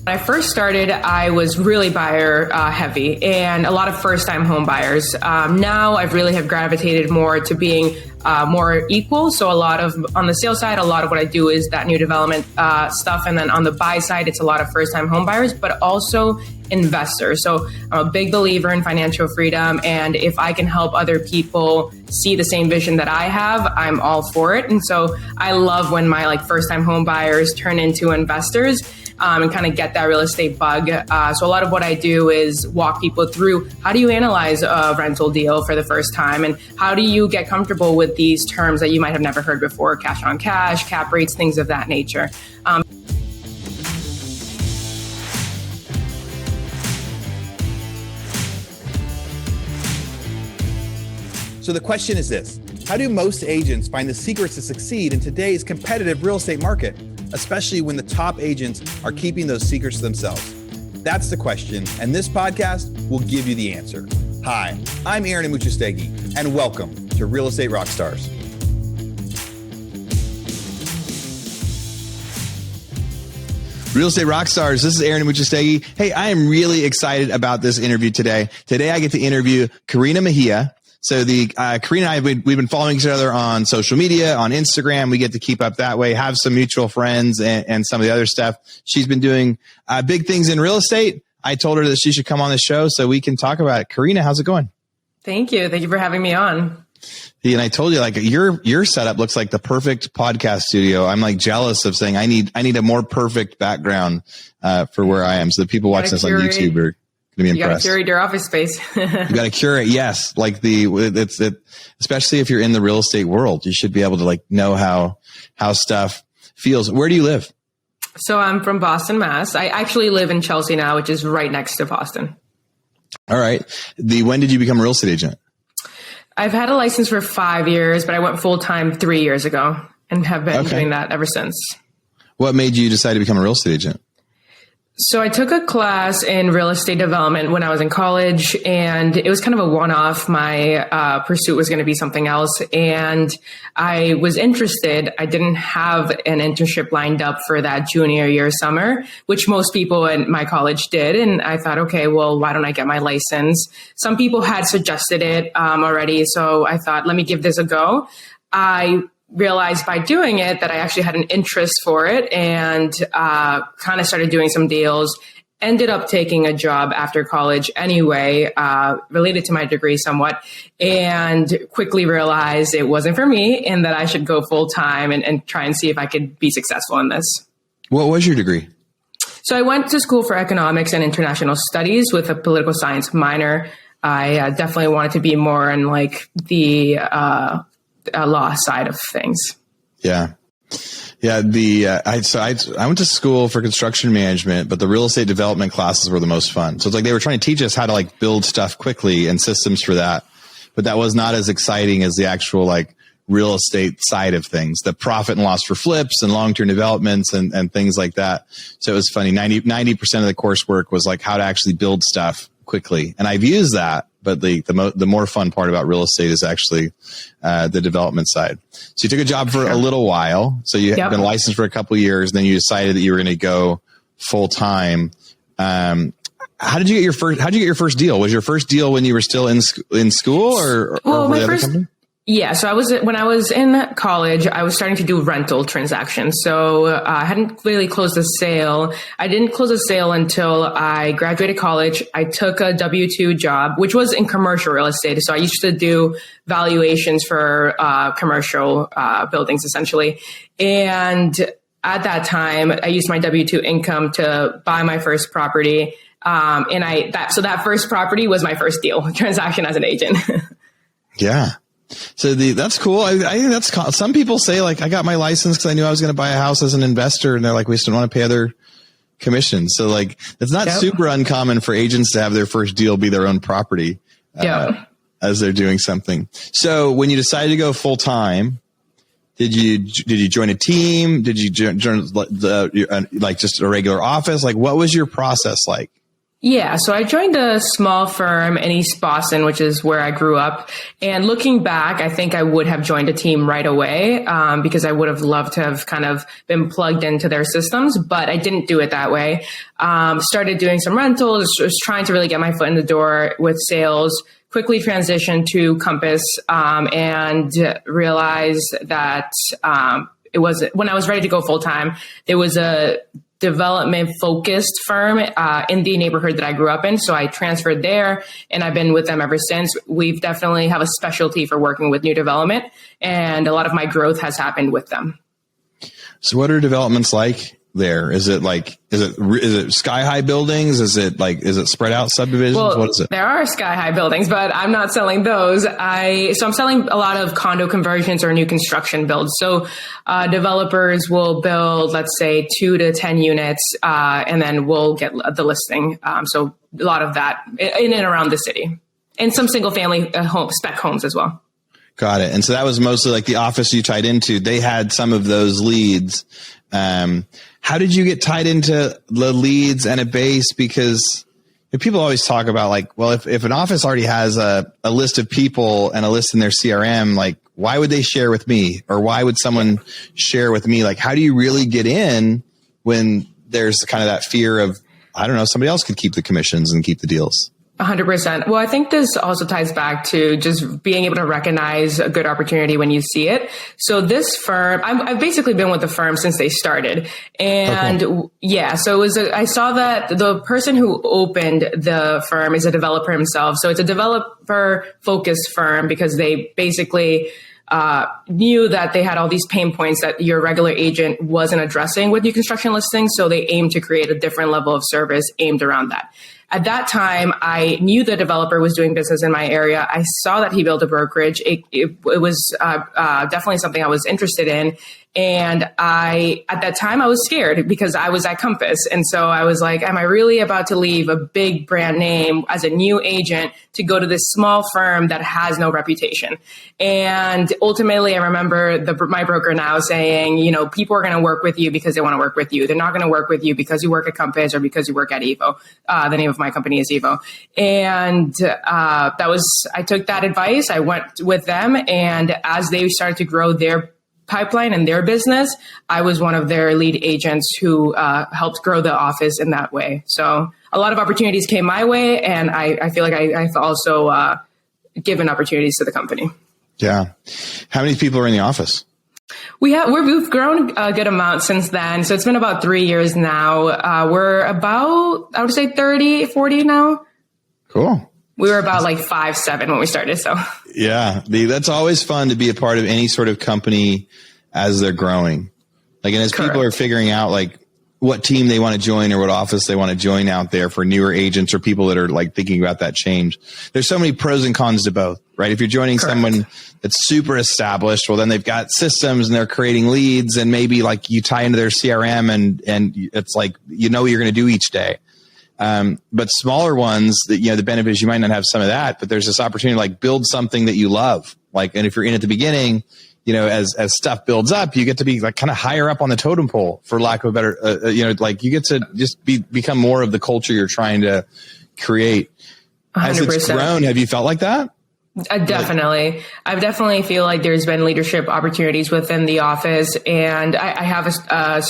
When I first started, I was really buyer heavy and a lot of first-time home buyers. Now I really have gravitated more to being more equal. So a lot of, on the sales side, a lot of what I do is that new development stuff. And then on the buy side, it's a lot of first-time home buyers, but also investors. So I'm a big believer in financial freedom. And if I can help other people see the same vision that I have, I'm all for it. And so I love when my first-time home buyers turn into investors. And kind of get that real estate bug. So a lot of what I do is walk people through how do you analyze a rental deal for the first time, and how do you get comfortable with these terms that you might have never heard before, cash on cash, cap rates, things of that nature. So the question is this: how do most agents find the secrets to succeed in today's competitive real estate market, especially when the top agents are keeping those secrets to themselves? That's the question, and this podcast will give you the answer. Hi, I'm Aaron Amuchastegui, and welcome to Real Estate Rockstars. Real Estate Rockstars, this is Aaron Amuchastegui. Hey, I am really excited about this interview today. Today I get to interview Karina Mejia. So Karina and I, we've been following each other on social media, on Instagram. We get to keep up that way, have some mutual friends and some of the other stuff. She's been doing big things in real estate. I told her that she should come on the show so we can talk about it. Karina, how's it going? Thank you. Thank you for having me on. And I told you, your setup looks like the perfect podcast studio. I'm jealous of saying I need a more perfect background for where I am. So the people watching this on YouTube are you got to curate your office space. You got to curate. Yes. Especially if you're in the real estate world, you should be able to know how stuff feels. Where do you live? So I'm from Boston, Mass. I actually live in Chelsea now, which is right next to Boston. All right. When did you become a real estate agent? I've had a license for 5 years, but I went full-time 3 years ago and have been doing that ever since. What made you decide to become a real estate agent? So I took a class in real estate development when I was in college, and it was kind of a one-off. My pursuit was going to be something else, and I was interested. I didn't have an internship lined up for that junior year summer, which most people in my college did. And I thought, okay, well, why don't I get my license? Some people had suggested it already, so I thought, let me give this a go. I realized by doing it that I actually had an interest for it, and kind of started doing some deals. Ended up taking a job after college anyway, related to my degree somewhat, and quickly realized it wasn't for me and that I should go full time and try and see if I could be successful in this. What was your degree? So I went to school for economics and international studies with a political science minor. I definitely wanted to be more in the law side of things. Yeah. Yeah. I went to school for construction management, but the real estate development classes were the most fun. So it's they were trying to teach us how to build stuff quickly and systems for that. But that was not as exciting as the actual real estate side of things, the profit and loss for flips and long-term developments and things like that. So it was funny. 90% of the coursework was how to actually build stuff quickly. And I've used that. But the more fun part about real estate is actually the development side. So you took a job for a little while. So you had been licensed for a couple of years. Then you decided that you were going to go full time. How did you get your first deal? Was your first deal when you were still in school, or my first company? Yeah. So when I was in college, I was starting to do rental transactions. So I hadn't really closed the sale. I didn't close the sale until I graduated college. I took a W-2 job, which was in commercial real estate. So I used to do valuations for commercial buildings, essentially. And at that time, I used my W-2 income to buy my first property. So that first property was my first deal transaction as an agent. Yeah. So that's cool. I think that's some people say I got my license because I knew I was going to buy a house as an investor, and they're we just don't want to pay other commissions. So it's not super uncommon for agents to have their first deal be their own property as they're doing something. So when you decided to go full time, did you join a team? Did you join just a regular office? What was your process like? Yeah, so I joined a small firm in East Boston, which is where I grew up. And looking back, I think I would have joined a team right away because I would have loved to have kind of been plugged into their systems, but I didn't do it that way. Started doing some rentals, was trying to really get my foot in the door with sales. Quickly transitioned to Compass and realized that it was when I was ready to go full time. There was a development focused firm in the neighborhood that I grew up in. So I transferred there and I've been with them ever since. We've definitely have a specialty for working with new development and a lot of my growth has happened with them. So what are developments like there? Is it sky high buildings? Is it spread out subdivisions? Well, what is it? There are sky high buildings, but I'm not selling those. I'm selling a lot of condo conversions or new construction builds. So developers will build, let's say 2 to 10 units, and then we'll get the listing. So a lot of that in and around the city and some single family spec homes as well. Got it. And so that was mostly like the office you tied into. They had some of those leads. How did you get tied into the leads and a base? Because people always talk about like, well, if an office already has a list of people and a list in their CRM, like why would they share with me? Or why would someone share with me? Like, how do you really get in when there's kind of that fear of, I don't know, somebody else could keep the commissions and keep the deals? 100%. Well, I think this also ties back to just being able to recognize a good opportunity when you see it. So this firm, I've basically been with the firm since they started. And yeah, so it was, I saw that the person who opened the firm is a developer himself. So it's a developer focused firm because they basically knew that they had all these pain points that your regular agent wasn't addressing with new construction listings. So they aimed to create a different level of service aimed around that. At that time, I knew the developer was doing business in my area. I saw that he built a brokerage. It was definitely something I was interested in. And at that time, I was scared because I was at Compass. And so I was like, am I really about to leave a big brand name as a new agent to go to this small firm that has no reputation? And ultimately, I remember my broker now saying, you know, people are going to work with you because they want to work with you. They're not going to work with you because you work at Compass or because you work at Evo. The name of my company is Evo. And I took that advice. I went with them. And as they started to grow their pipeline and their business, I was one of their lead agents who helped grow the office in that way. So a lot of opportunities came my way, and I feel like I've also given opportunities to the company. Yeah. How many people are in the office? We've grown a good amount since then. So it's been about 3 years now. We're about, I would say 30, 40 now. Cool. We were about like 5, 7 when we started. So yeah, that's always fun to be a part of any sort of company as they're growing. Like, and as Correct. People are figuring out like what team they want to join or what office they want to join out there for newer agents or people that are like thinking about that change. There's so many pros and cons to both, right? If you're joining Correct. someone that's super established, well, then they've got systems and they're creating leads and maybe like you tie into their CRM and it's like, you know what you're going to do each day. But smaller ones that, you know, the benefit is you might not have some of that, but there's this opportunity to like build something that you love. Like, and if you're in at the beginning, you know, as stuff builds up, you get to be like kind of higher up on the totem pole, for lack of a better, you know, like you get to just become more of the culture you're trying to create. 100%. As it's grown, have you felt like that? I definitely feel like there's been leadership opportunities within the office, and I have a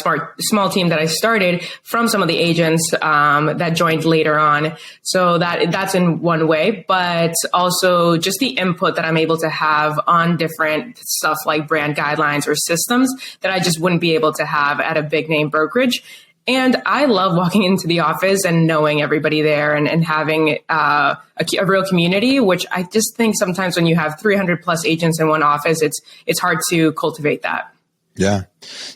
small team that I started from some of the agents that joined later on. So that's in one way, but also just the input that I'm able to have on different stuff like brand guidelines or systems that I just wouldn't be able to have at a big name brokerage. And I love walking into the office and knowing everybody there and having a real community, which I just think sometimes when you have 300 plus agents in one office, it's hard to cultivate that. Yeah.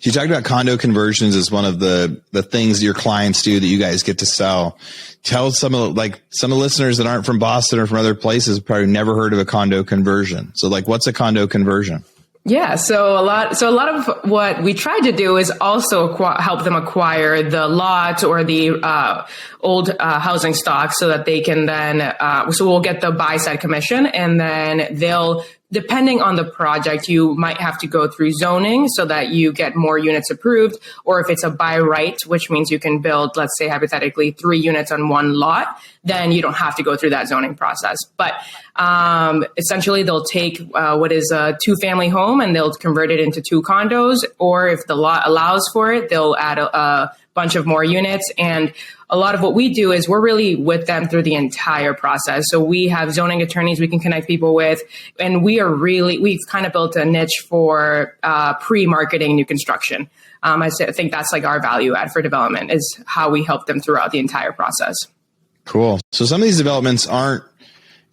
You talked about condo conversions as one of the things your clients do that you guys get to sell. Tell some of the listeners that aren't from Boston or from other places probably never heard of a condo conversion. So like, what's a condo conversion? Yeah, so a lot of what we tried to do is also help them acquire the lot or the old housing stock so that they can then so we'll get the buy side commission and then they'll depending on the project, you might have to go through zoning so that you get more units approved. Or if it's a by right, which means you can build, let's say hypothetically, 3 units on one lot, then you don't have to go through that zoning process. But essentially, they'll take what is a 2-family home and they'll convert it into 2 condos. Or if the lot allows for it, they'll add a bunch of more units. And a lot of what we do is we're really with them through the entire process. So we have zoning attorneys we can connect people with, and we've kind of built a niche for pre-marketing new construction. I think that's like our value add for development, is how we help them throughout the entire process. Cool. So some of these developments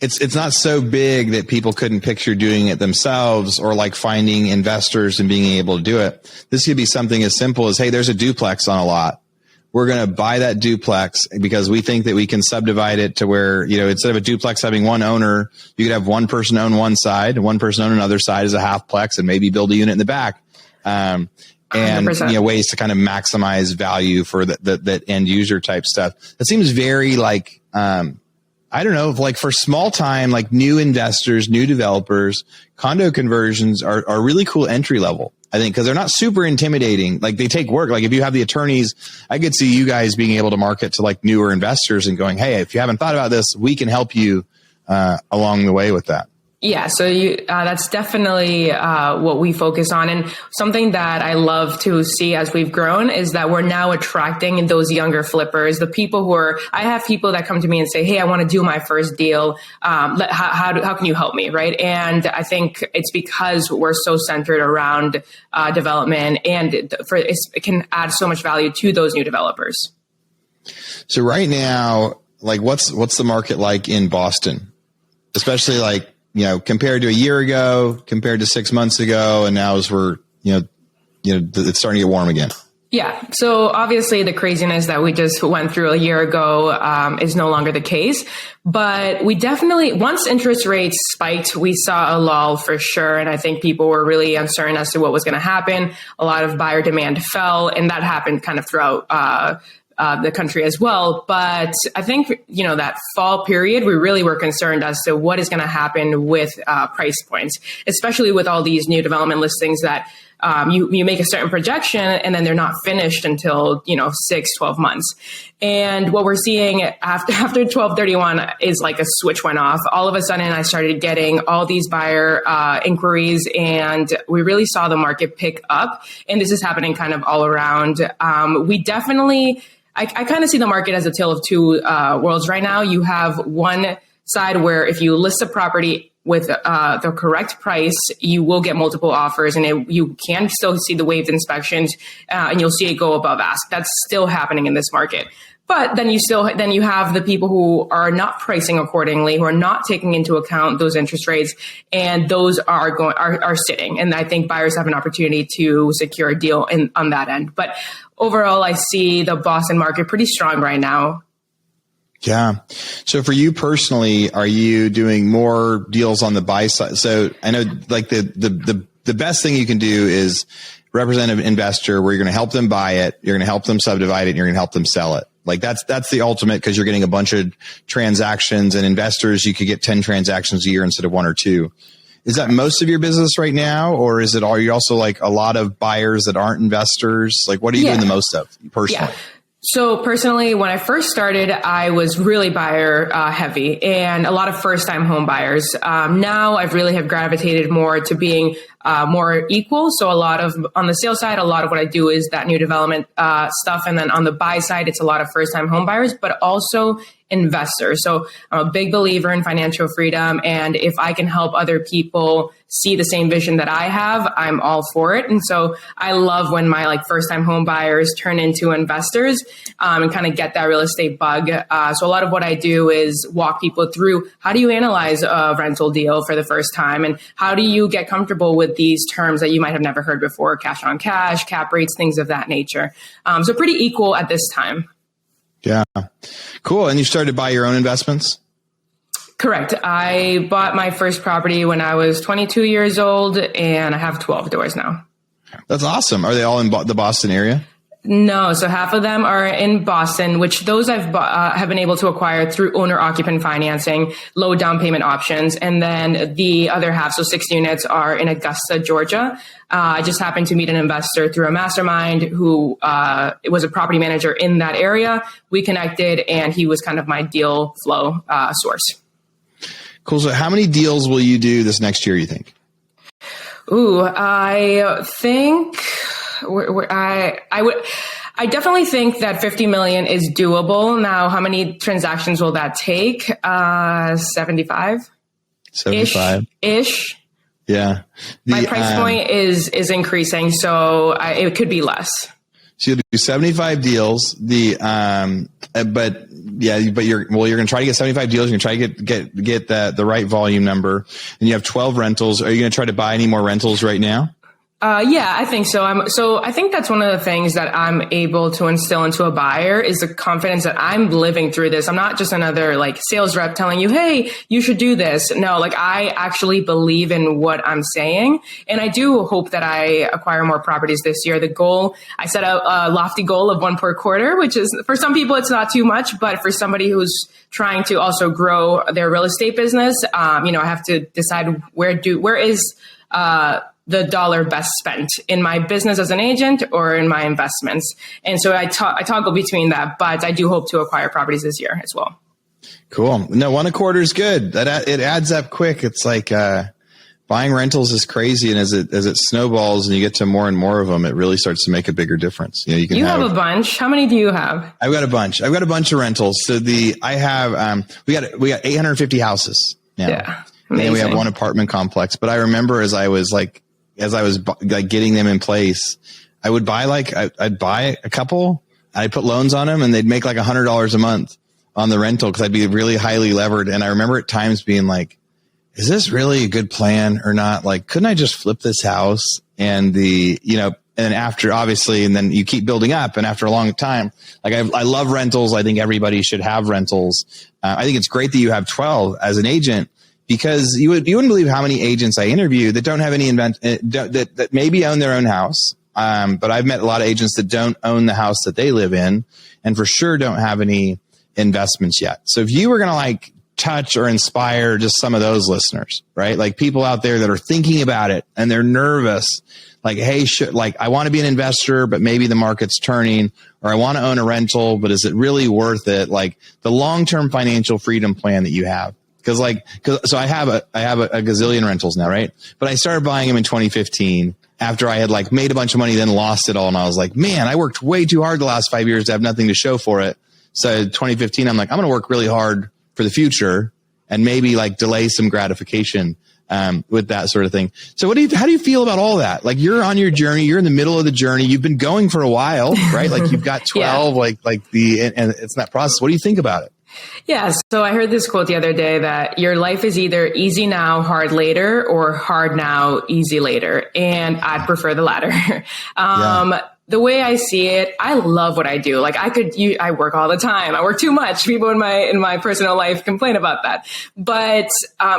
it's not so big that people couldn't picture doing it themselves, or like finding investors and being able to do it. This could be something as simple as, hey, there's a duplex on a lot. We're going to buy that duplex because we think that we can subdivide it to where, instead of a duplex having one owner, you could have one person own one side, one person own another side as a halfplex, and maybe build a unit in the back. And 100%. Ways to kind of maximize value for that end user type stuff. That seems very like, I don't know, like for small time, like new investors, new developers, condo conversions are really cool entry level. I think because they're not super intimidating. Like they take work. Like if you have the attorneys, I could see you guys being able to market to like newer investors and going, hey, if you haven't thought about this, we can help you along the way with that. Yeah, so that's definitely what we focus on. And something that I love to see as we've grown is that we're now attracting those younger flippers, the people I have people that come to me and say, hey, I want to do my first deal. How can you help me? Right. And I think it's because we're so centered around development, and it can add so much value to those new developers. So right now, like what's the market like in Boston, especially like, compared to a year ago, compared to 6 months ago, and now as we're, it's starting to get warm again. Yeah. So obviously the craziness that we just went through a year ago is no longer the case. But we definitely, once interest rates spiked, we saw a lull for sure. And I think people were really uncertain as to what was going to happen. A lot of buyer demand fell, and that happened kind of throughout the country as well. But I think, that fall period, we really were concerned as to what is going to happen with price points, especially with all these new development listings that you make a certain projection and then they're not finished until, 6-12 months. And what we're seeing after 12/31 is like a switch went off. All of a sudden, I started getting all these buyer inquiries, and we really saw the market pick up. And this is happening kind of all around. We definitely... I kind of see the market as a tale of two worlds right now. You have one side where if you list a property with the correct price, you will get multiple offers, and you can still see the waived inspections, and you'll see it go above ask. That's still happening in this market. But then you have the people who are not pricing accordingly, who are not taking into account those interest rates, and those are sitting. And I think buyers have an opportunity to secure a deal on that end. But overall, I see the Boston market pretty strong right now. Yeah. So for you personally, are you doing more deals on the buy side? So I know like the best thing you can do is represent an investor where you're going to help them buy it, you're going to help them subdivide it, and you're going to help them sell it. Like that's the ultimate, because you're getting a bunch of transactions, and investors, you could get 10 transactions a year instead of 1 or 2. Is that most of your business right now? Or are you also like a lot of buyers that aren't investors? Like what are you doing the most of personally? Yeah. So personally, when I first started, I was really buyer heavy, and a lot of first time home buyers. Now I've really have gravitated more to being more equal. So on the sales side, a lot of what I do is that new development stuff. And then on the buy side, it's a lot of first time home buyers, but also investors. So I'm a big believer in financial freedom. And if I can help other people see the same vision that I have, I'm all for it. And so I love when my first time home buyers turn into investors and kind of get that real estate bug. So a lot of what I do is walk people through, how do you analyze a rental deal for the first time? And how do you get comfortable with these terms that you might have never heard before, cash on cash, cap rates, things of that nature. So pretty equal at this time. Yeah. Cool. And you started to buy your own investments? Correct. I bought my first property when I was 22 years old, and I have 12 doors now. That's awesome. Are they all in the Boston area? No, so half of them are in Boston, which those have been able to acquire through owner-occupant financing, low down payment options, and then the other half, so 6 units, are in Augusta, Georgia. I just happened to meet an investor through a mastermind who was a property manager in that area. We connected, and he was kind of my deal flow source. Cool. So, how many deals will you do this next year, you think? Ooh, I think. I definitely think that 50 million is doable. Now, how many transactions will that take? 75? 75 ish. Yeah. My price point is increasing, so it could be less. So you'll do 75 deals. But you're going to try to get 75 deals. You're going to try to get the right volume number, and you have 12 rentals. Are you going to try to buy any more rentals right now? Yeah, I think so. So I think that's one of the things that I'm able to instill into a buyer is the confidence that I'm living through this. I'm not just another like sales rep telling you, hey, you should do this. No, like I actually believe in what I'm saying. And I do hope that I acquire more properties this year. The goal, I set a lofty goal of 1 per quarter, which is for some people, it's not too much, but for somebody who's trying to also grow their real estate business, I have to decide where is, the dollar best spent in my business as an agent or in my investments. And so I toggle between that, but I do hope to acquire properties this year as well. Cool. No, 1 a quarter is good. It adds up quick. It's like, buying rentals is crazy. And as it snowballs and you get to more and more of them, it really starts to make a bigger difference. You have a bunch. How many do you have? I've got a bunch. I've got a bunch of rentals. So we got 850 houses now. Yeah. Amazing. And we have 1 apartment complex. But I remember as I was getting them in place, I would buy I'd buy a couple, I'd put loans on them, and they'd make like $100 a month on the rental because I'd be really highly levered. And I remember at times being like, is this really a good plan or not? Like, couldn't I just flip this house? And and then after, obviously, and then you keep building up. And after a long time, like I love rentals. I think everybody should have rentals. I think it's great that you have 12 as an agent, because you wouldn't believe how many agents I interview that don't have any that maybe own their own house. But I've met a lot of agents that don't own the house that they live in, and for sure don't have any investments yet. So if you were going to like touch or inspire just some of those listeners, right? Like people out there that are thinking about it and they're nervous, like, hey, I want to be an investor, but maybe the market's turning, or I want to own a rental, but is it really worth it? Like the long-term financial freedom plan that you have. So I have a gazillion rentals now, right? But I started buying them in 2015 after I had like made a bunch of money, then lost it all. And I was like, man, I worked way too hard the last 5 years to have nothing to show for it. So 2015, I'm like, I'm going to work really hard for the future and maybe like delay some gratification, with that sort of thing. So how do you feel about all that? Like you're on your journey, you're in the middle of the journey. You've been going for a while, right? Like you've got 12, yeah. And it's that process. What do you think about it? Yeah. So I heard this quote the other day that your life is either easy now, hard later, or hard now, easy later. And I'd prefer the latter. Yeah. The way I see it, I love what I do. Like I work all the time. I work too much. People in my personal life complain about that. But,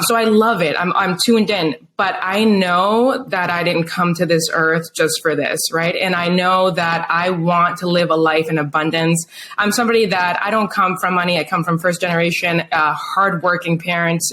so I love it. I'm tuned in, but I know that I didn't come to this earth just for this. Right. And I know that I want to live a life in abundance. I'm somebody that I don't come from money. I come from first generation, hardworking parents,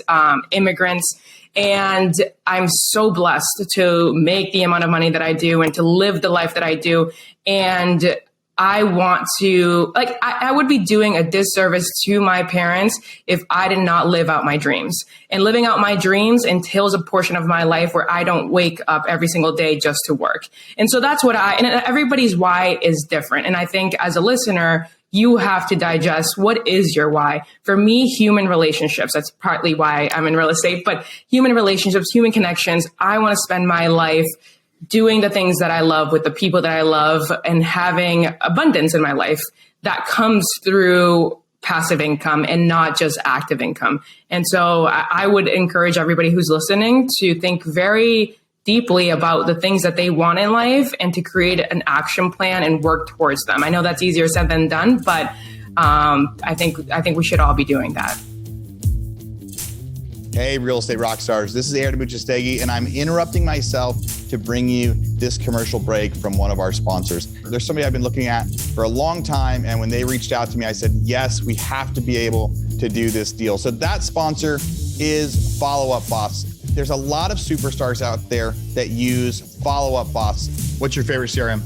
immigrants. And I'm so blessed to make the amount of money that I do and to live the life that I do. And I want to, I would be doing a disservice to my parents if I did not live out my dreams. And living out my dreams entails a portion of my life where I don't wake up every single day just to work. And so that's and everybody's why is different. And I think as a listener, you have to digest what is your why. For me, human relationships, that's partly why I'm in real estate, but human relationships, human connections. I want to spend my life doing the things that I love with the people that I love and having abundance in my life that comes through passive income and not just active income. And so I would encourage everybody who's listening to think very deeply about the things that they want in life and to create an action plan and work towards them. I know that's easier said than done, but I think we should all be doing that. Hey, real estate rock stars. This is Aaron Buchestegi, and I'm interrupting myself to bring you this commercial break from one of our sponsors. There's somebody I've been looking at for a long time, and when they reached out to me, I said, yes, we have to be able to do this deal. So that sponsor is Follow Up Boss. There's a lot of superstars out there that use Follow Up Boss. What's your favorite CRM?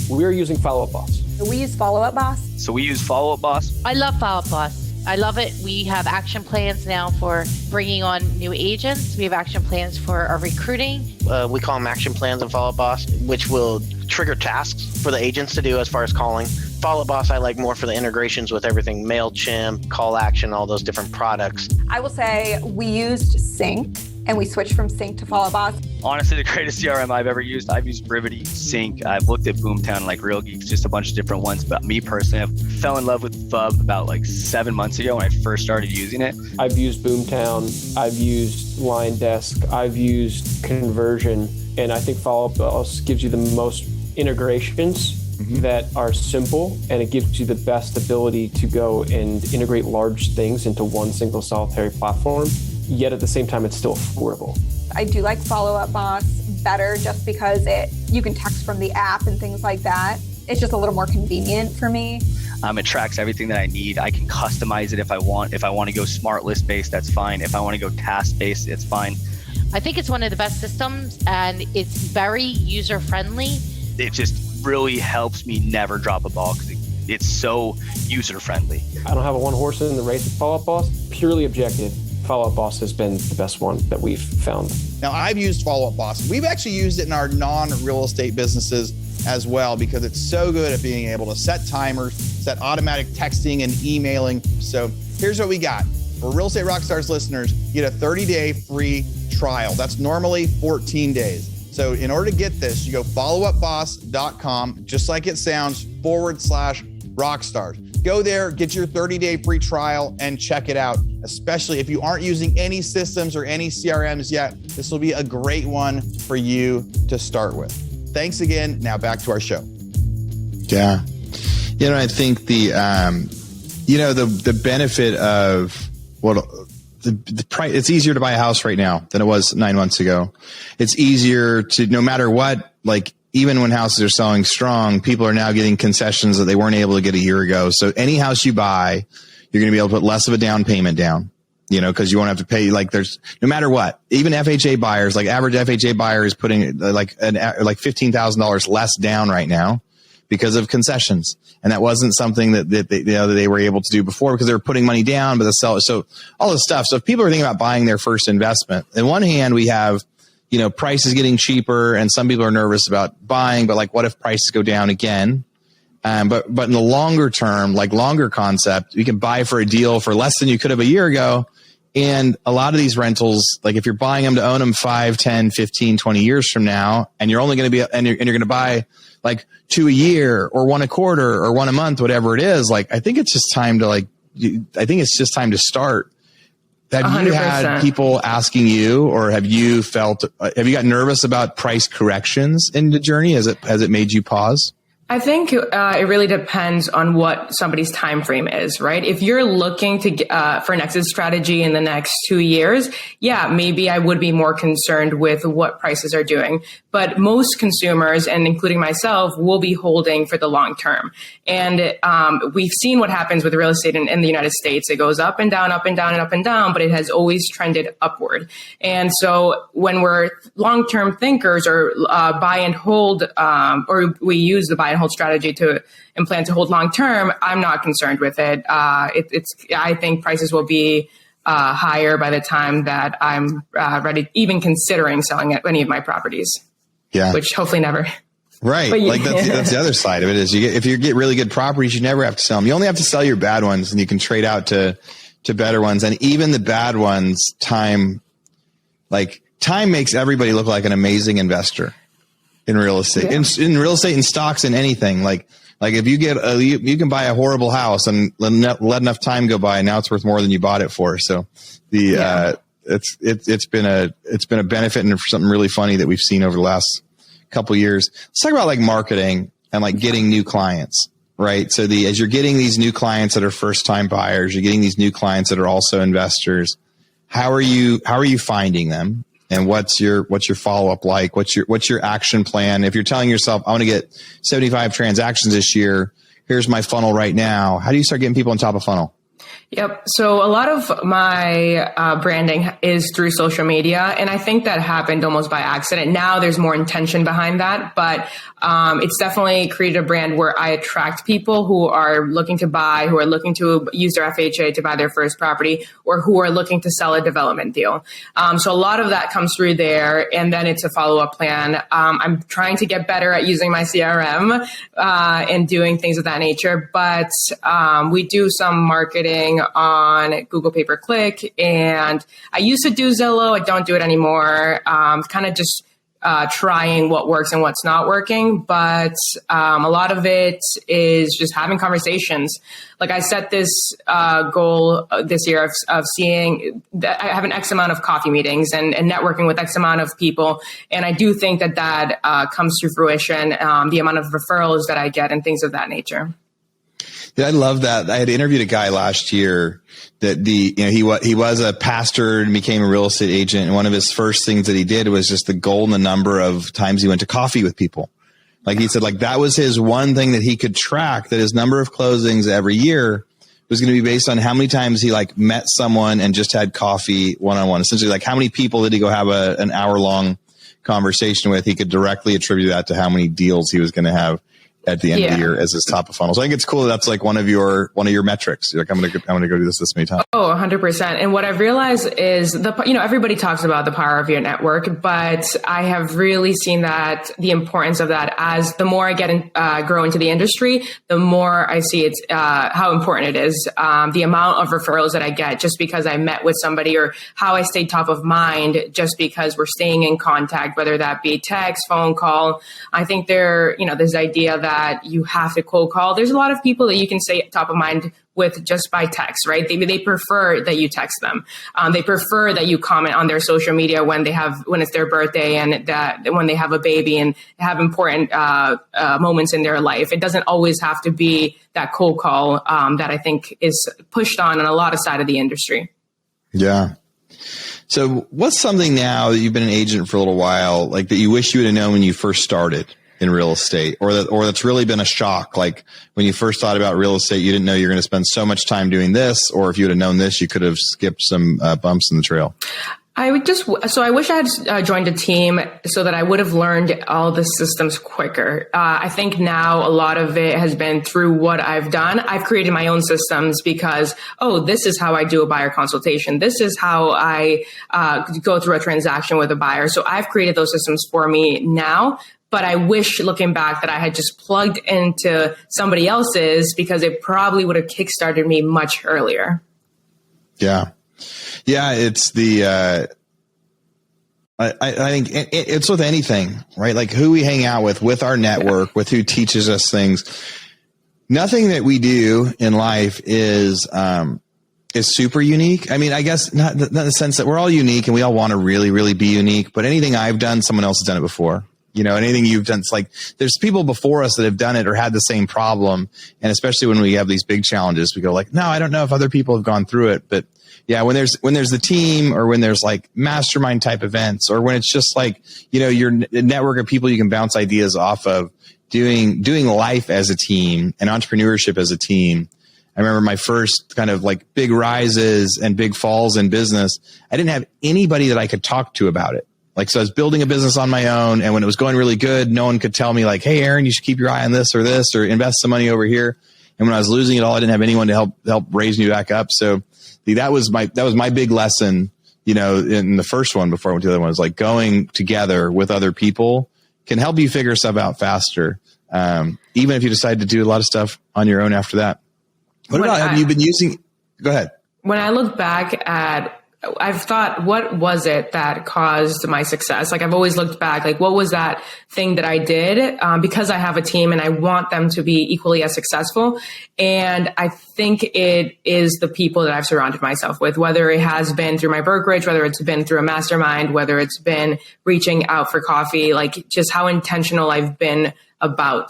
We're using Follow Up Boss. We use Follow Up Boss. So we use Follow Up Boss. I love Follow Up Boss. I love it. We have action plans now for bringing on new agents. We have action plans for our recruiting. We call them action plans in Follow Up Boss, which will trigger tasks for the agents to do as far as calling. Follow Up Boss I like more for the integrations with everything, MailChimp, Call Action, all those different products. I will say we used Sync, and we switched from Sync to Follow Up Boss. Honestly, the greatest CRM I've ever used. I've used Brivity, Sync. I've looked at Boomtown, like Real Geeks, just a bunch of different ones. But me personally, I fell in love with Fub about like 7 months ago when I first started using it. I've used Boomtown. I've used Line Desk. I've used Conversion. And I think Follow Up Boss gives you the most integrations that are simple, and it gives you the best ability to go and integrate large things into one single solitary platform. Yet at the same time, it's still affordable. I do like Follow Up Boss better just because you can text from the app and things like that. It's just a little more convenient for me. It tracks everything that I need. I can customize it if I want. If I want to go smart list based, that's fine. If I want to go task based, it's fine. I think it's one of the best systems, and it's very user friendly. It just really helps me never drop a ball because it's so user friendly. I don't have a one horse in the race with Follow Up Boss. Purely objective, Follow Up Boss has been the best one that we've found. Now, I've used Follow Up Boss. We've actually used it in our non-real estate businesses as well because it's so good at being able to set timers, set automatic texting and emailing. So here's what we got. For Real Estate Rockstars listeners, you get a 30-day free trial. That's normally 14 days. So in order to get this, you go followupboss.com, just like it sounds, /rockstars. Go there, get your 30-day free trial and check it out, especially if you aren't using any systems or any CRMs yet. This will be a great one for you to start with. Thanks again. Now back to our show. Yeah. I think the benefit of the price, it's easier to buy a house right now than it was 9 months ago. It's easier to, no matter what, like even when houses are selling strong, people are now getting concessions that they weren't able to get a year ago. So any house you buy, you're going to be able to put less of a down payment down, because you won't have to pay, like there's, no matter what, even FHA buyers, like average FHA buyer is putting like $15,000 less down right now because of concessions. And that wasn't something that they were able to do before because they were putting money down, but so all this stuff. So if people are thinking about buying their first investment, on one hand, we have, prices getting cheaper and some people are nervous about buying, but like, what if prices go down again? But in the longer term, like longer concept, you can buy for a deal for less than you could have a year ago. And a lot of these rentals, like if you're buying them to own them 5, 10, 15, 20 years from now, and you're only going to be, and you're going to buy like 2 a year or 1 a quarter or 1 a month, whatever it is, like, I think it's just time to start. Have 100%. You had people asking you, or have you got nervous about price corrections in the journey? Has it made you pause? I think it really depends on what somebody's time frame is, right? If you're looking to for an exit strategy in the next 2 years, yeah, maybe I would be more concerned with what prices are doing. But most consumers, and including myself, will be holding for the long term. And we've seen what happens with real estate in the United States. It goes up and down, up and down, and up and down, but it has always trended upward. And so when we're long-term thinkers or buy and hold, or we use the buy and hold strategy and plan to hold long term, I'm not concerned with it. I think prices will be higher by the time that I'm ready, even considering selling any of my properties. Yeah, which hopefully never. Right, like that's the other side of it is if you get really good properties, you never have to sell them. You only have to sell your bad ones, and you can trade out to better ones. And even the bad ones, time makes everybody look like an amazing investor. In real estate, in real estate, in stocks, and anything like if you get you can buy a horrible house and let enough time go by, and now it's worth more than you bought it for. So it's been a benefit and something really funny that we've seen over the last couple of years. Let's talk about like marketing and like getting new clients, right? So as you're getting these new clients that are first time buyers, you're getting these new clients that are also investors. how are you finding them? And what's your follow-up like? What's your action plan? If you're telling yourself, I want to get 75 transactions this year, here's my funnel right now. How do you start getting people on top of funnel? Yep. So a lot of my branding is through social media, and I think that happened almost by accident. Now there's more intention behind that, but it's definitely created a brand where I attract people who are looking to buy, who are looking to use their FHA to buy their first property, or who are looking to sell a development deal. So a lot of that comes through there, and then it's a follow-up plan. I'm trying to get better at using my CRM and doing things of that nature, but we do some marketing on Google pay-per-click, and I used to do Zillow. I don't do it anymore. Kind of just trying what works and what's not working. But a lot of it is just having conversations. Like I set this goal this year of seeing that I have an X amount of coffee meetings and networking with X amount of people. And I do think that comes to fruition, the amount of referrals that I get and things of that nature. Yeah, I love that. I had interviewed a guy last year that he was a pastor and became a real estate agent. And one of his first things that he did was just the goal and the number of times he went to coffee with people. Like he said, like that was his one thing that he could track, that his number of closings every year was going to be based on how many times he like met someone and just had coffee one-on-one. Essentially, like how many people did he go have an hour-long conversation with? He could directly attribute that to how many deals he was going to have at the end of the year as his top of funnel. So I think it's cool. That's like one of your metrics. You're like, I'm going to go do this many times. Oh, 100%. And what I've realized is everybody talks about the power of your network, but I have really seen that the importance of that as the more I get grow into the industry, the more I see it's how important it is. The amount of referrals that I get just because I met with somebody, or how I stay top of mind just because we're staying in contact, whether that be text, phone call. I think this idea that you have to cold call. There's a lot of people that you can stay top of mind with just by text, right? They prefer that you text them. They prefer that you comment on their social media when it's their birthday and that when they have a baby and have important moments in their life. It doesn't always have to be that cold call that I think is pushed on a lot of side of the industry. Yeah. So what's something now that you've been an agent for a little while, like that you wish you would have known when you first started in real estate, or that's really been a shock? Like when you first thought about real estate, you didn't know you're going to spend so much time doing this, or if you would have known this, you could have skipped some bumps in the trail. I wish I had joined a team so that I would have learned all the systems quicker. I think now a lot of it has been through what I've done. I've created my own systems because, this is how I do a buyer consultation. This is how I go through a transaction with a buyer. So I've created those systems for me now. But I wish, looking back, that I had just plugged into somebody else's, because it probably would have kickstarted me much earlier. Yeah. Yeah. It's I think it's with anything, right? Like who we hang out with our network, with who teaches us things. Nothing that we do in life is super unique. I mean, I guess not in the sense that we're all unique and we all want to really, really be unique, but anything I've done, someone else has done it before. Anything you've done, it's like there's people before us that have done it or had the same problem. And especially when we have these big challenges, we go like, no, I don't know if other people have gone through it. But yeah, when there's the team, or when there's like mastermind type events, or when it's just like, your network of people you can bounce ideas off of, doing life as a team and entrepreneurship as a team. I remember my first kind of like big rises and big falls in business. I didn't have anybody that I could talk to about it. Like, so I was building a business on my own, and when it was going really good, no one could tell me like, hey, Aaron, you should keep your eye on this, or invest some money over here. And when I was losing it all, I didn't have anyone to help raise me back up. So that was my big lesson, in the first one before I went to the other one, was like going together with other people can help you figure stuff out faster. Even if you decide to do a lot of stuff on your own after that. Have you been using, go ahead. When I look back I've thought, what was it that caused my success? Like I've always looked back, like what was that thing that I did? Because I have a team and I want them to be equally as successful. And I think it is the people that I've surrounded myself with, whether it has been through my brokerage, whether it's been through a mastermind, whether it's been reaching out for coffee, like just how intentional I've been about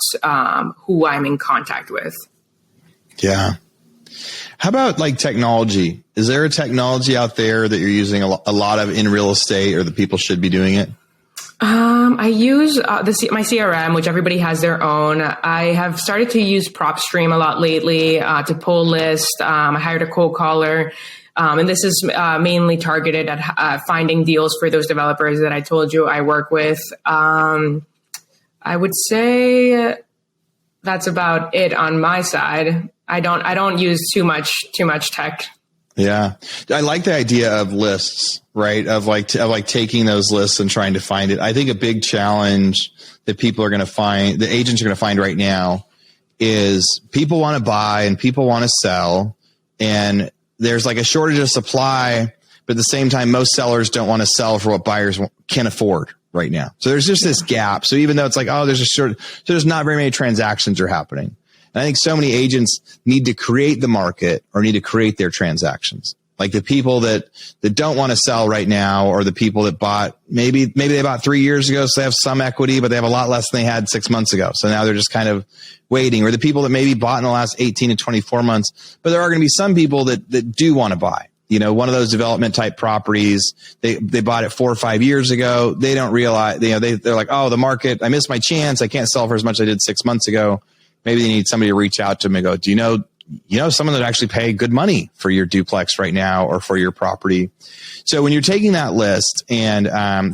who I'm in contact with. Yeah. How about like technology? Is there a technology out there that you're using a lot of in real estate, or that people should be doing it? I use my CRM, which everybody has their own. I have started to use PropStream a lot lately to pull lists. I hired a cold caller, and this is mainly targeted at finding deals for those developers that I told you I work with. I would say that's about it on my side. I don't use too much tech. Yeah. I like the idea of lists, right? Of taking those lists and trying to find it. I think a big challenge that the agents are going to find right now is people want to buy and people want to sell, and there's like a shortage of supply, but at the same time, most sellers don't want to sell for what buyers can afford right now. So there's just this gap. So even though it's like, oh, there's not very many transactions are happening. And I think so many agents need to create the market or need to create their transactions. Like the people that don't want to sell right now, or the people that bought, maybe they bought 3 years ago, so they have some equity, but they have a lot less than they had 6 months ago. So now they're just kind of waiting. Or the people that maybe bought in the last 18 to 24 months, but there are going to be some people that do want to buy. You know, one of those development type properties, they bought it 4 or 5 years ago. They don't realize, they're like, oh, the market, I missed my chance. I can't sell for as much as I did 6 months ago. Maybe they need somebody to reach out to them and go, do you know someone that actually pay good money for your duplex right now or for your property? So when you're taking that list, and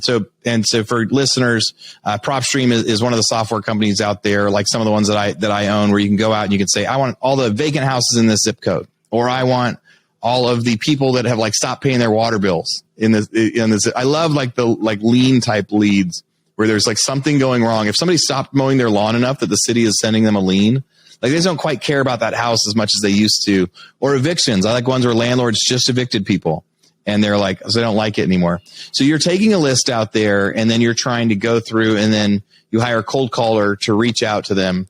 so for listeners, PropStream is one of the software companies out there, like some of the ones that I own, where you can go out and you can say, I want all the vacant houses in this zip code, or I want all of the people that have like stopped paying their water bills in this. I love like the lien type leads, where there's like something going wrong. If somebody stopped mowing their lawn enough that the city is sending them a lien, like they just don't quite care about that house as much as they used to. Or evictions. I like ones where landlords just evicted people and they're like, so they don't like it anymore. So you're taking a list out there, and then you're trying to go through, and then you hire a cold caller to reach out to them.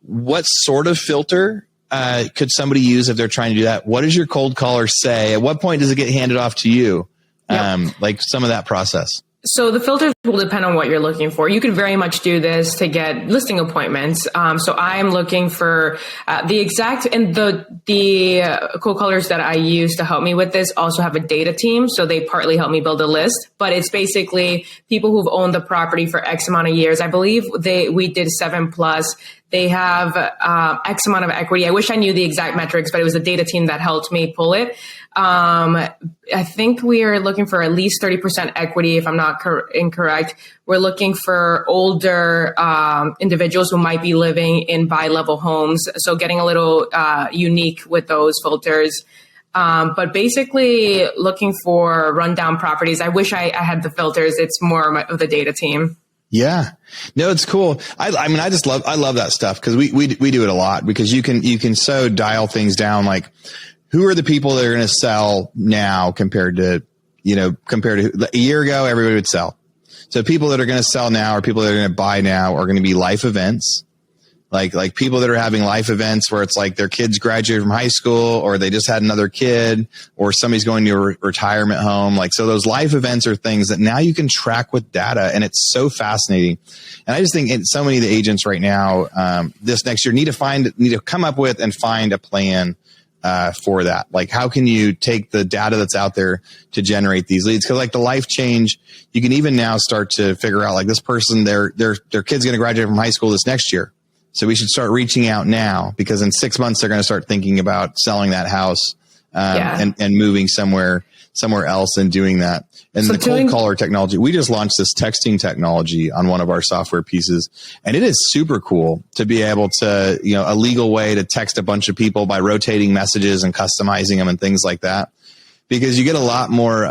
What sort of filter could somebody use if they're trying to do that? What does your cold caller say? At what point does it get handed off to you? Yep. Like some of that process. So the filters will depend on what you're looking for. You could very much do this to get listing appointments. So I'm looking for the exact, and the cold callers that I use to help me with this also have a data team. So they partly help me build a list, but it's basically people who've owned the property for X amount of years. I believe we did 7+. They have X amount of equity. I wish I knew the exact metrics, but it was the data team that helped me pull it. I think we are looking for at least 30% equity, if I'm not incorrect. We're looking for older individuals who might be living in bi-level homes. So getting a little unique with those filters. But basically looking for rundown properties. I wish I had the filters. It's more of the data team. Yeah, no, it's cool. I love that stuff, because we do it a lot, because you can so dial things down. Like, who are the people that are going to sell now compared to a year ago, everybody would sell. So people that are going to sell now, or people that are going to buy now, are going to be life events. Like people that are having life events where it's like their kids graduated from high school, or they just had another kid, or somebody's going to a retirement home. Like, so those life events are things that now you can track with data, and it's so fascinating. And I just think so many of the agents right now, this next year need to come up with and find a plan for that. Like, how can you take the data that's out there to generate these leads? Because like the life change, you can even now start to figure out, like, this person, their kid's going to graduate from high school this next year. So we should start reaching out now, because in 6 months, they're going to start thinking about selling that house and moving somewhere else and doing that. And so the cold caller technology, we just launched this texting technology on one of our software pieces, and it is super cool to be able to, a legal way to text a bunch of people by rotating messages and customizing them and things like that, because you get a lot more,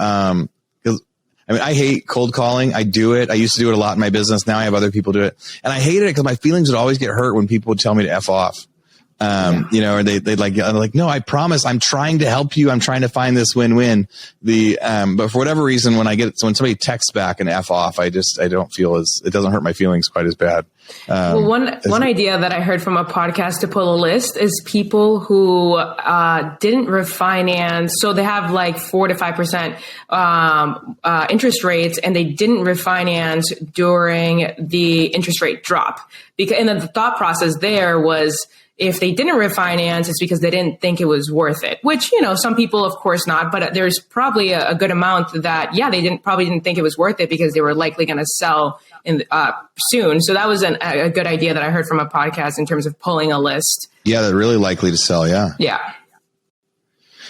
I hate cold calling. I do it. I used to do it a lot in my business. Now I have other people do it. And I hated it because my feelings would always get hurt when people would tell me to F off. Or they'd like, no, I promise I'm trying to help you. I'm trying to find this win-win. But for whatever reason, when somebody texts back and F off, I don't feel it doesn't hurt my feelings quite as bad. One idea that I heard from a podcast to pull a list is people who didn't refinance. So they have like 4 to 5% interest rates, and they didn't refinance during the interest rate drop. And then the thought process there was, if they didn't refinance, it's because they didn't think it was worth it, which, some people, of course not, but there's probably a good amount that, they probably didn't think it was worth it because they were likely going to sell soon. So that was a good idea that I heard from a podcast in terms of pulling a list. Yeah, they're really likely to sell. Yeah. Yeah.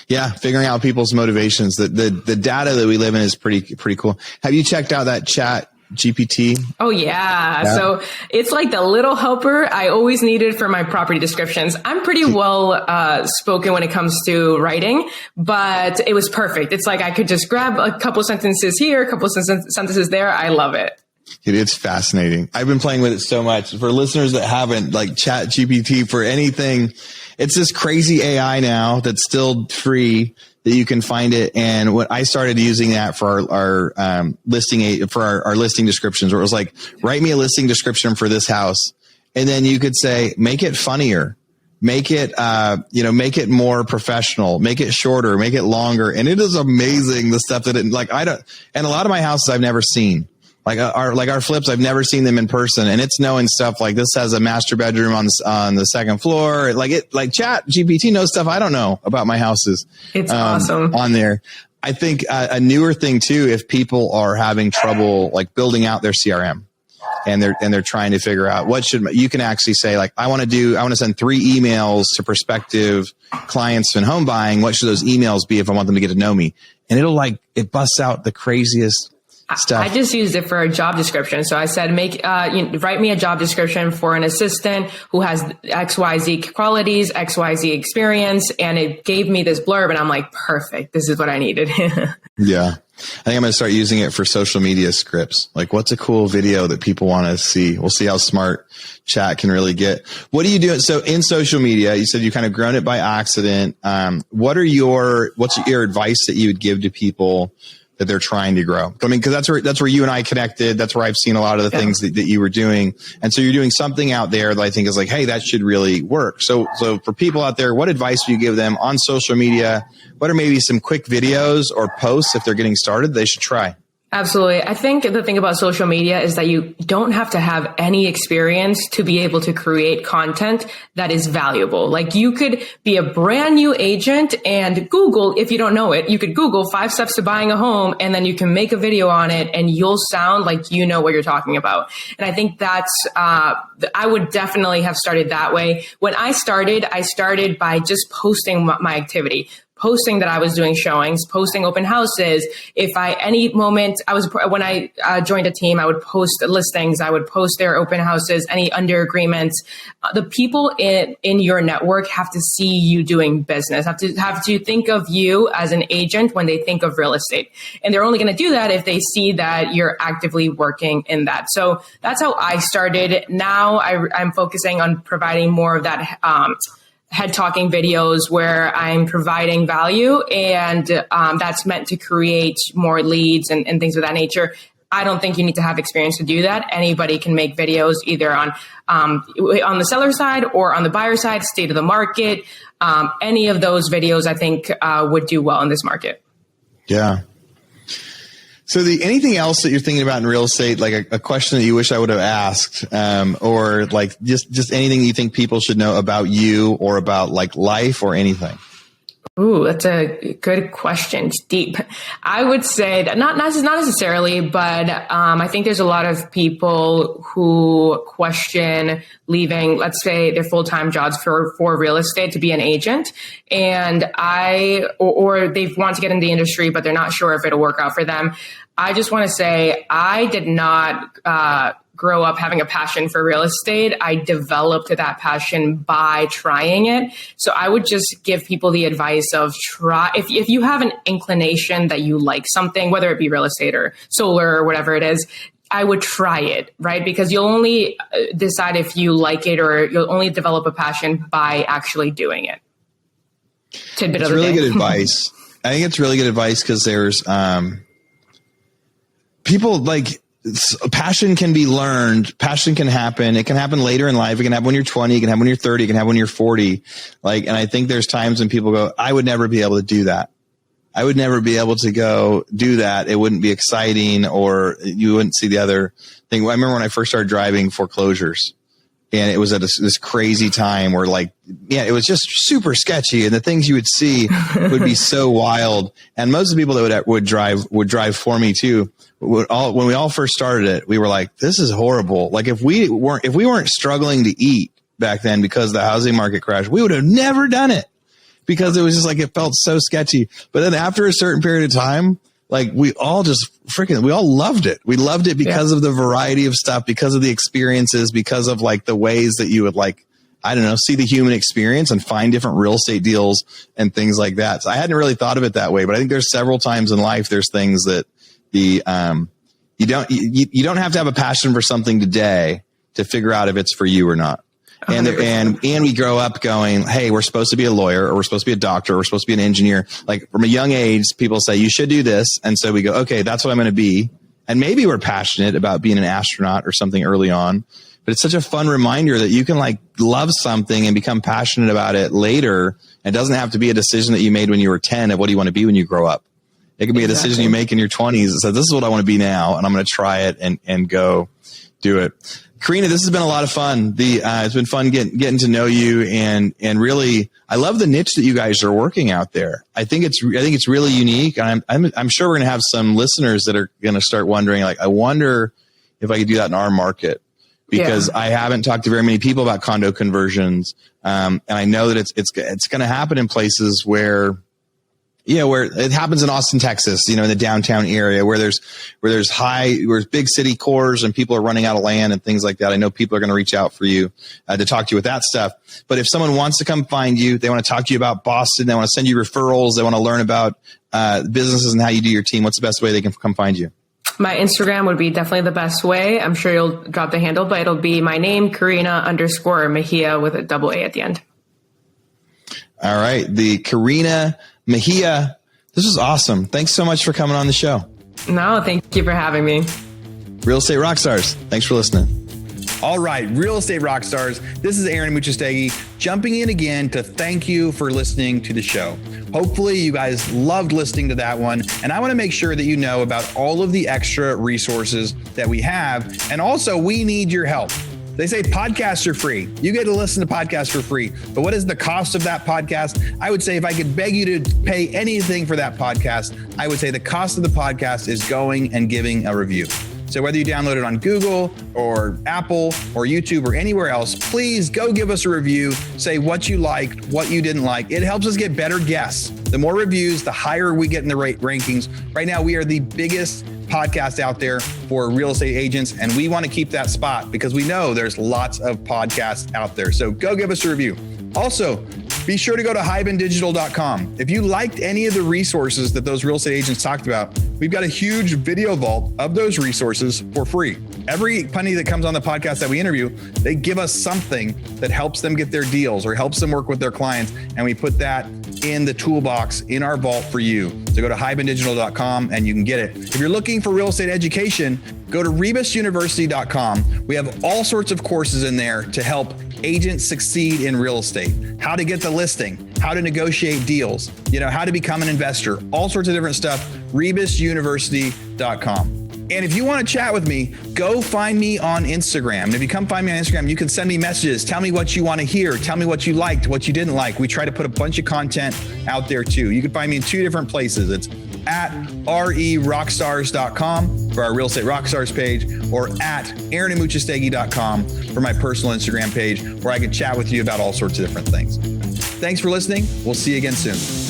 Yeah, figuring out people's motivations. The data that we live in is pretty cool. Have you checked out that chat GPT? Oh, yeah. So it's like the little helper I always needed for my property descriptions. I'm pretty well spoken when it comes to writing, but it was perfect. It's like I could just grab a couple sentences here, a couple sentences there. I love it. It's fascinating. I've been playing with it so much. For listeners that haven't, like, Chat GPT for anything, it's this crazy AI now that's still free that you can find it. And what I started using that for our listing, for our listing descriptions, where it was like, write me a listing description for this house. And then you could say, make it funnier, make it, make it more professional, make it shorter, make it longer. And it is amazing the stuff that and a lot of my houses I've never seen. Like our flips, I've never seen them in person, and it's knowing stuff like this has a master bedroom on the second floor. Like Chat GPT knows stuff I don't know about my houses. It's awesome on there. I think a newer thing too, if people are having trouble like building out their CRM, and they're trying to figure out you can actually say, like, I want to send 3 emails to prospective clients in home buying. What should those emails be if I want them to get to know me? And it busts out the craziest stuff. I just used it for a job description. So I said, write me a job description for an assistant who has XYZ qualities, XYZ experience. And it gave me this blurb, and I'm like, perfect. This is what I needed. Yeah. I think I'm going to start using it for social media scripts. Like, what's a cool video that people want to see? We'll see how smart Chat can really get. What are you doing? So in social media, you said you kind of grown it by accident. What's your advice that you would give to people that they're trying to grow? I mean, because that's where you and I connected. That's where I've seen a lot of the things that you were doing. And so you're doing something out there that I think is like, hey, that should really work. So for people out there, what advice do you give them on social media? What are maybe some quick videos or posts if they're getting started they should try? Absolutely. I think the thing about social media is that you don't have to have any experience to be able to create content that is valuable. Like, you could be a brand new agent and Google, if you don't know it, you could Google 5 steps to buying a home, and then you can make a video on it and you'll sound like you know what you're talking about. And I think that's, I would definitely have started that way. When I started by just posting my activity. Posting that I was doing showings, posting open houses. When I joined a team, I would post listings, I would post their open houses, any under agreements. The people in your network have to see you doing business, have to think of you as an agent when they think of real estate. And they're only going to do that if they see that you're actively working in that. So that's how I started. Now I'm focusing on providing more of that, head talking videos where I'm providing value, and that's meant to create more leads and things of that nature. I don't think you need to have experience to do that. Anybody can make videos either on the seller side or on the buyer side, state of the market. Any of those videos I think would do well in this market. Yeah. So anything else that you're thinking about in real estate, like a question that you wish I would have asked, or like just anything you think people should know about you or about like life or anything? Ooh, that's a good question. It's deep. I would say that not necessarily, but I think there's a lot of people who question leaving, let's say, their full-time jobs for real estate to be an agent, and or they want to get in the industry, but they're not sure if it'll work out for them. I just want to say I did not grow up having a passion for real estate. I developed that passion by trying it. So I would just give people the advice of try, if you have an inclination that you like something, whether it be real estate or solar or whatever it is, I would try it, right? Because you'll only decide if you like it, or you'll only develop a passion by actually doing it. Tidbit It's of the really day. good advice. I think it's really good advice because there's people like, passion can be learned. Passion can happen. It can happen later in life. It can happen when you're 20. It can happen when you're 30. It can happen when you're 40. And I think there's times when people go, I would never be able to do that. I would never be able to go do that. It wouldn't be exciting, or you wouldn't see the other thing. I remember when I first started driving foreclosures, And it was at this crazy time where it was just super sketchy. And the things you would see would be so wild. And most of the people that would drive for me too. When we all first started it, we were like, this is horrible. Like if we weren't struggling to eat back then because the housing market crashed, we would have never done it because it was just like, it felt so sketchy. But then after a certain period of time, like we all loved it. We loved it because of the variety of stuff, because of the experiences, because of like the ways that you would see the human experience and find different real estate deals and things like that. So I hadn't really thought of it that way, but I think there's several times in life, there's things that you don't have to have a passion for something today to figure out if it's for you or not. And we grow up going, hey, we're supposed to be a lawyer, or we're supposed to be a doctor, or we're supposed to be an engineer. Like from a young age, people say you should do this. And so we go, okay, that's what I'm going to be. And maybe we're passionate about being an astronaut or something early on, but it's such a fun reminder that you can like love something and become passionate about it later. It doesn't have to be a decision that you made when you were 10 of what do you want to be when you grow up. It can be a decision you make in your 20s that says, this is what I want to be now, and I'm going to try it and go do it. Karina, this has been a lot of fun. It's been fun getting to know you, and really, I love the niche that you guys are working out there. I think it's really unique. And I'm sure we're going to have some listeners that are going to start wondering, like, I wonder if I could do that in our market, because I haven't talked to very many people about condo conversions, and I know that it's going to happen in places where it happens in Austin, Texas, in the downtown area where there's big city cores and people are running out of land and things like that. I know people are going to reach out for you to talk to you with that stuff. But if someone wants to come find you, they want to talk to you about Boston, they want to send you referrals, they want to learn about businesses and how you do your team, what's the best way they can come find you? My Instagram would be definitely the best way. I'm sure you'll drop the handle, but it'll be my name, Karina_Mejia with a double A at the end. All right. The Karina Mejia, this was awesome. Thanks so much for coming on the show. No, thank you for having me. Real Estate Rockstars, thanks for listening. All right, Real Estate Rockstars, this is Aaron Muchastegui jumping in again to thank you for listening to the show. Hopefully you guys loved listening to that one. And I want to make sure that you know about all of the extra resources that we have. And also, we need your help. They say podcasts are free. You get to listen to podcasts for free. But what is the cost of that podcast? I would say if I could beg you to pay anything for that podcast, I would say the cost of the podcast is going and giving a review. So whether you download it on Google or Apple or YouTube or anywhere else, please go give us a review. Say what you liked, what you didn't like. It helps us get better guests. The more reviews, the higher we get in the rankings. Right now, we are the biggest podcast out there for real estate agents, and we want to keep that spot because we know there's lots of podcasts out there. So go give us a review. Also, be sure to go to hibandigital.com. If you liked any of the resources that those real estate agents talked about, we've got a huge video vault of those resources for free. Every penny that comes on the podcast that we interview, they give us something that helps them get their deals or helps them work with their clients. And we put that in the toolbox in our vault for you. So go to hibandigital.com and you can get it. If you're looking for real estate education, go to rebusuniversity.com. We have all sorts of courses in there to help agents succeed in real estate, how to get the listing, how to negotiate deals, how to become an investor, all sorts of different stuff, rebusuniversity.com. And if you want to chat with me, go find me on Instagram. And if you come find me on Instagram, you can send me messages. Tell me what you want to hear. Tell me what you liked, what you didn't like. We try to put a bunch of content out there too. You can find me in two different places. It's at rerockstars.com for our Real Estate Rockstars page, or at aaronmuchastegui.com for my personal Instagram page, where I can chat with you about all sorts of different things. Thanks for listening. We'll see you again soon.